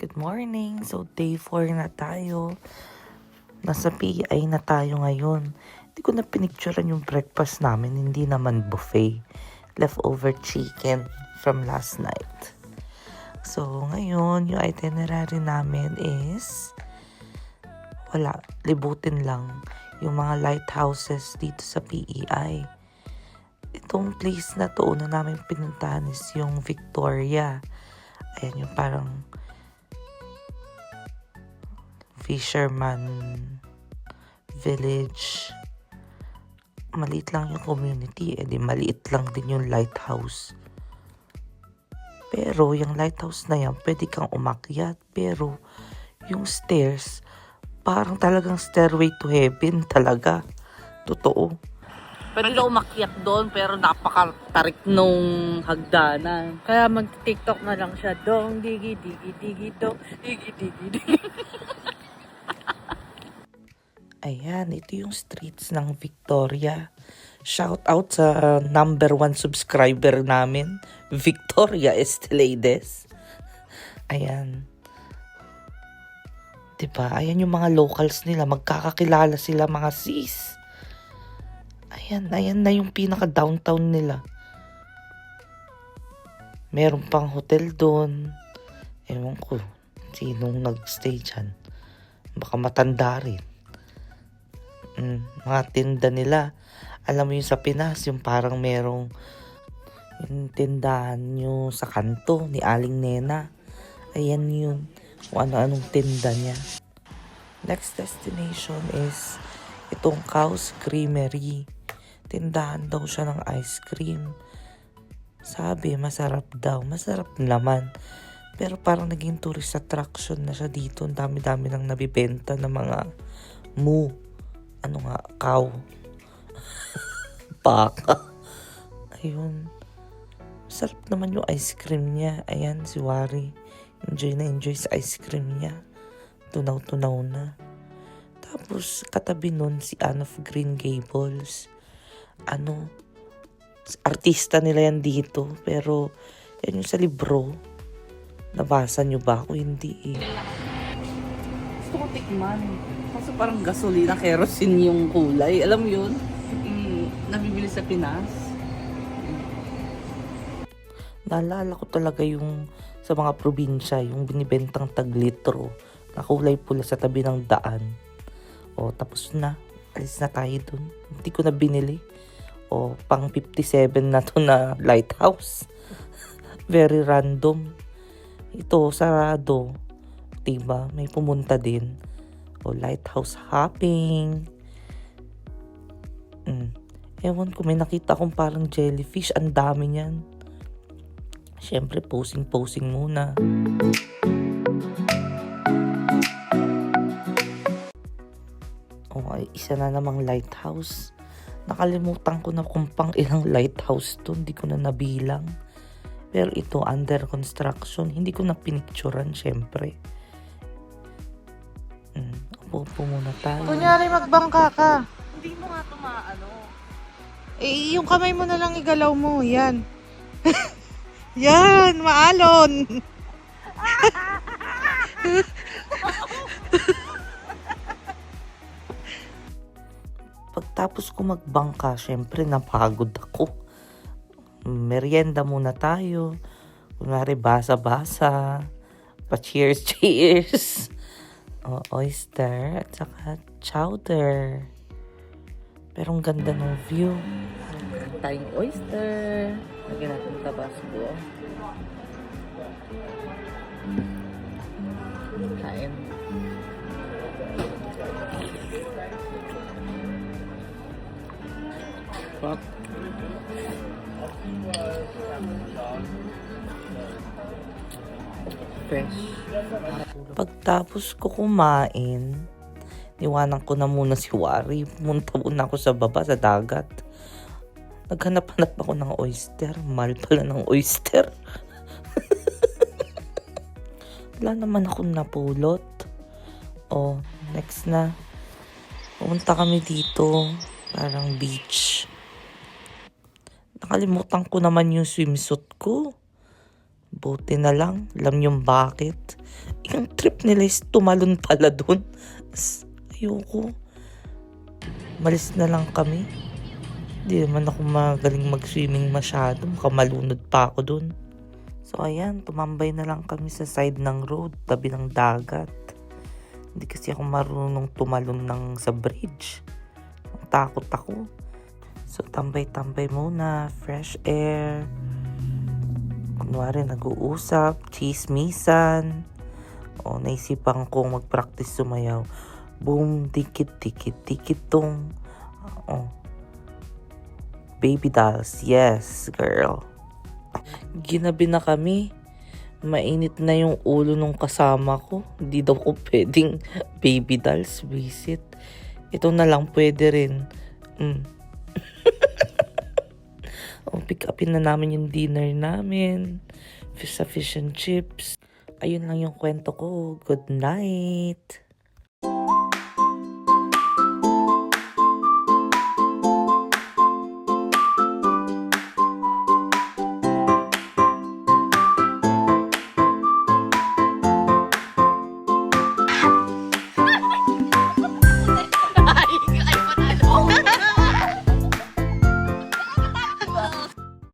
Good morning! So, day 4 na tayo. Nasa PI na tayo ngayon. Hindi ko na pinicturean yung breakfast namin. Hindi naman buffet. Leftover chicken from last night. So, ngayon, yung itinerary namin is wala. Libutin lang yung mga lighthouses dito sa PEI. Itong place na to, una namin pinuntahan is yung Victoria. Ayan yung parang fisherman village. Maliit lang yung community, di maliit lang din yung lighthouse. Pero yung lighthouse na yan, pwede kang umakyat. Pero yung stairs, parang talagang stairway to heaven talaga. Totoo. Pwede ka umakyat doon pero napakatarik nung hagdanan. Kaya mag-TikTok na lang siya. Dong, digi, digi, digi, dong, digi, digi, digi. Ayan, ito yung streets ng Victoria. Shout out sa number 1 subscriber namin, Victoria Estelides. Ayan. Diba? Ayan yung mga locals nila. Magkakakilala sila mga sis. Ayan na yung pinaka-downtown nila. Meron pang hotel doon. Ewan ko, sinong nagstay dyan. Baka matanda rin. Mga tinda nila. Alam mo yung sa Pinas, yung parang merong yung tindahan nyo sa kanto ni Aling Nena. Ayan yun. Kung ano-anong tinda niya. Next destination is itong Cow's Creamery. Tindahan daw siya ng ice cream. Sabi, masarap daw. Masarap naman. Pero parang naging tourist attraction na siya dito. Ang dami-dami nang nabibenta ng mga moo. Ano nga? Cow. Baka. Ayun. Masarap naman yung ice cream niya. Ayan, si Wari. Enjoy na enjoy sa ice cream niya. Tunaw-tunaw na. Tapos, katabi nun si Anne of Green Gables. Artista nila yan dito. Pero, yan yung sa libro. Nabasa nyo ba? Ako hindi eh. Gusto ko tikman. Kaso parang gasolina, kerosene yung kulay. Alam mo yun? Nabibili sa Pinas. Naalala ko talaga yung sa mga probinsya, yung binibentang taglitro na kulay pula sa tabi ng daan. O, tapos na. Alis na tayo dun. Hindi ko na binili. O, pang 57 na to na lighthouse. Very random. Ito, sarado. Diba? May pumunta din. O, lighthouse hopping. Ewan ko, may nakita akong parang jellyfish. Ang dami niyan. Siyempre, posing-posing muna. O, ay, isa na namang lighthouse. Nakalimutan ko na kung pang ilang lighthouse to. Hindi ko na nabilang. Pero ito, under construction. Hindi ko na pinicturan, syempre. Upo muna tayo. Kunyari magbangka ka. Hindi mo nga tumaano. Eh, yung kamay mo na lang igalaw mo. Yan. Yan, maalon. Pagtapos ko magbangka, syempre napagod ako. Merienda muna tayo. Kunwari basa-basa. Pa-cheers, cheers. O, oyster at saka chowder. Pero ang ganda ng view. Tayong oyster. Lagyan natin tabasco. Kain. Pop. Fresh. Pagtapos ko kumain, niwanan ko na muna si Wari. Pumunta muna ako sa baba, sa dagat. Naghanap-hanap ako ng oyster. Mahal pala ng oyster. Wala naman akong napulot. O, next na. Pumunta kami dito. Parang beach. Nakalimutan ko naman yung swimsuit ko. Buti na lang. Alam niyong bakit? Yung trip nila is tumalon pala dun. Ayoko. Malis na lang kami. Hindi naman ako magaling mag-swimming masyado. Malunod pa ako dun. So ayan, tumambay na lang kami sa side ng road, tabi ng dagat. Hindi kasi ako marunong tumalon sa bridge. Takot ako. So tambay-tambay muna, fresh air. Kunwari nag-uusap, chismisan. O naisipan kong mag-practice sumayaw. Boom, tikit-tikit-tikitong. O. Baby dolls, yes, girl. Ginabi na kami. Mainit na yung ulo nung kasama ko. Hindi daw ko pwedeng baby dolls visit. Ito na lang pwede rin. Pick upin na namin yung dinner namin. Fish and chips. Ayun lang yung kwento ko. Good night.